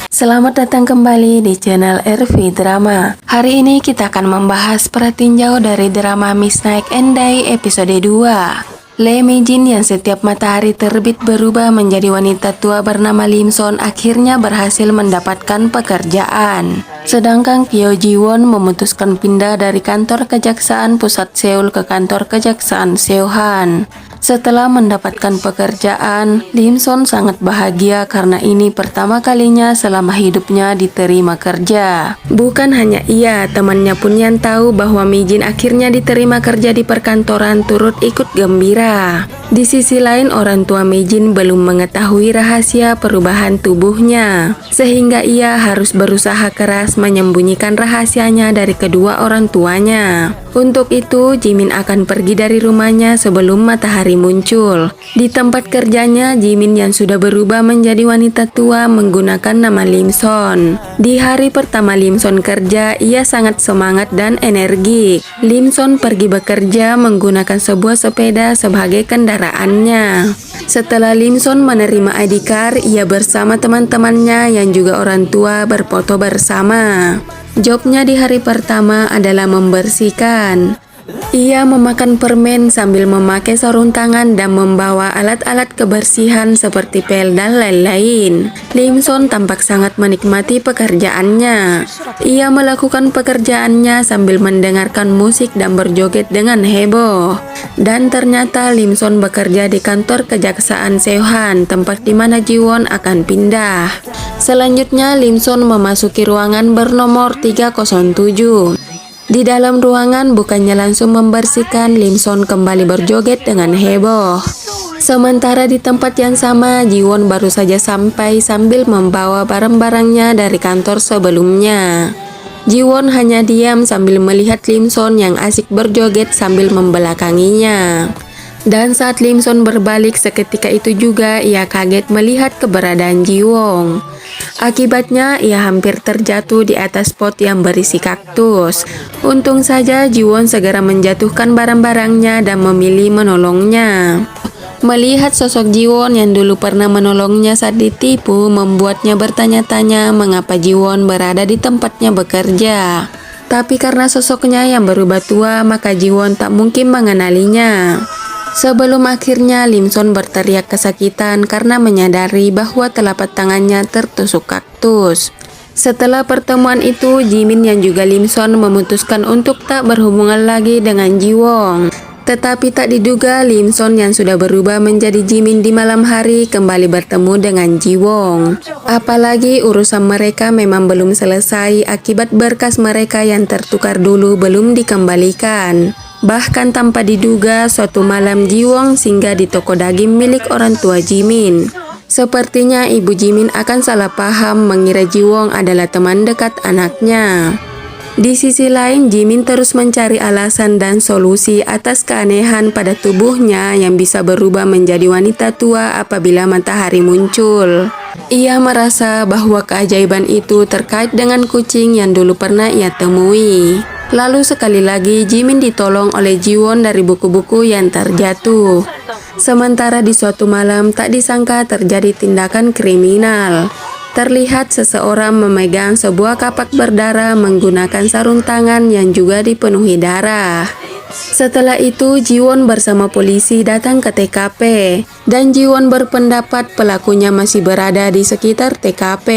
Selamat datang kembali di channel RV Drama. Hari ini kita akan membahas pratinjau dari drama Midnight and Day episode 2. Lee Mi-jin yang setiap matahari terbit berubah menjadi wanita tua bernama Lim Son akhirnya berhasil mendapatkan pekerjaan. Sedangkan Kyo Ji-won memutuskan pindah dari kantor kejaksaan pusat Seoul ke kantor kejaksaan Seohan. Setelah mendapatkan pekerjaan, Lim Son sangat bahagia karena ini pertama kalinya selama hidupnya diterima kerja. Bukan hanya ia, temannya pun yang tahu bahwa Mi-jin akhirnya diterima kerja di perkantoran turut ikut gembira. Di sisi lain, orang tua Mi-jin belum mengetahui rahasia perubahan tubuhnya, sehingga ia harus berusaha keras menyembunyikan rahasianya dari kedua orang tuanya. Untuk itu, Jimin akan pergi dari rumahnya sebelum matahari muncul. Di tempat kerjanya, Jimin yang sudah berubah menjadi wanita tua menggunakan nama Lim Son. Di hari pertama Lim Son kerja, ia sangat semangat dan energik. Lim Son pergi bekerja menggunakan sebuah sepeda sebagai kendaraannya. Setelah Lim Son menerima ID card, ia bersama teman-temannya yang juga orang tua berfoto bersama. Jobnya di hari pertama adalah membersihkan. Ia memakan permen sambil memakai sarung tangan dan membawa alat-alat kebersihan seperti pel dan lain-lain. Lim Son tampak sangat menikmati pekerjaannya. Ia melakukan pekerjaannya sambil mendengarkan musik dan berjoget dengan heboh. Dan ternyata Lim Son bekerja di kantor kejaksaan Seohan, tempat di mana Ji-won akan pindah. Selanjutnya Lim Son memasuki ruangan bernomor 307. Di dalam ruangan bukannya langsung membersihkan, Lim Son kembali berjoget dengan heboh. Sementara di tempat yang sama, Ji-won baru saja sampai sambil membawa barang-barangnya dari kantor sebelumnya. Ji-won hanya diam sambil melihat Lim Son yang asik berjoget sambil membelakanginya. Dan saat Lim Son berbalik, seketika itu juga ia kaget melihat keberadaan Ji-won. Akibatnya ia hampir terjatuh di atas pot yang berisi kaktus. Untung saja Ji-won segera menjatuhkan barang-barangnya dan memilih menolongnya. Melihat sosok Ji-won yang dulu pernah menolongnya saat ditipu membuatnya bertanya-tanya mengapa Ji-won berada di tempatnya bekerja. Tapi karena sosoknya yang berubah tua, maka Ji-won tak mungkin mengenalinya. Sebelum akhirnya Lim Son berteriak kesakitan karena menyadari bahwa telapak tangannya tertusuk kaktus. Setelah pertemuan itu, Jimin yang juga Lim Son memutuskan untuk tak berhubungan lagi dengan Ji-won. Tetapi tak diduga Lim Son yang sudah berubah menjadi Jimin di malam hari kembali bertemu dengan Ji-won. Apalagi urusan mereka memang belum selesai akibat berkas mereka yang tertukar dulu belum dikembalikan. Bahkan tanpa diduga, suatu malam Ji-won singgah di toko daging milik orang tua Jimin. Sepertinya ibu Jimin akan salah paham mengira Ji-won adalah teman dekat anaknya. Di sisi lain, Jimin terus mencari alasan dan solusi atas keanehan pada tubuhnya yang bisa berubah menjadi wanita tua apabila matahari muncul. Ia merasa bahwa keajaiban itu terkait dengan kucing yang dulu pernah ia temui. Lalu sekali lagi Jimin ditolong oleh Ji-won dari buku-buku yang terjatuh. Sementara di suatu malam tak disangka terjadi tindakan kriminal. Terlihat seseorang memegang sebuah kapak berdarah menggunakan sarung tangan yang juga dipenuhi darah. Setelah itu Ji-won bersama polisi datang ke TKP dan Ji-won berpendapat pelakunya masih berada di sekitar TKP.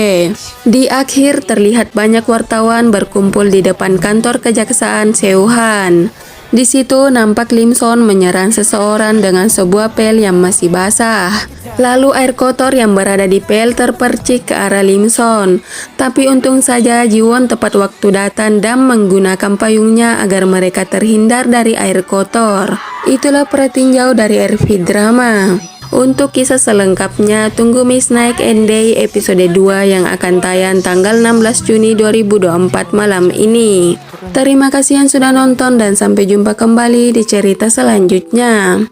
Di akhir terlihat banyak wartawan berkumpul di depan kantor kejaksaan Seohan. Di situ nampak Lim Son menyerang seseorang dengan sebuah pel yang masih basah. Lalu air kotor yang berada di pel terpercik ke arah Lim Son. Tapi untung saja Ji-won tepat waktu datang dan menggunakan payungnya agar mereka terhindar dari air kotor. Itulah pratinjau dari RV Drama. Untuk kisah selengkapnya, tunggu Midnight and Day episode 2 yang akan tayang tanggal 16 Juni 2024 malam ini. Terima kasih yang sudah nonton dan sampai jumpa kembali di cerita selanjutnya.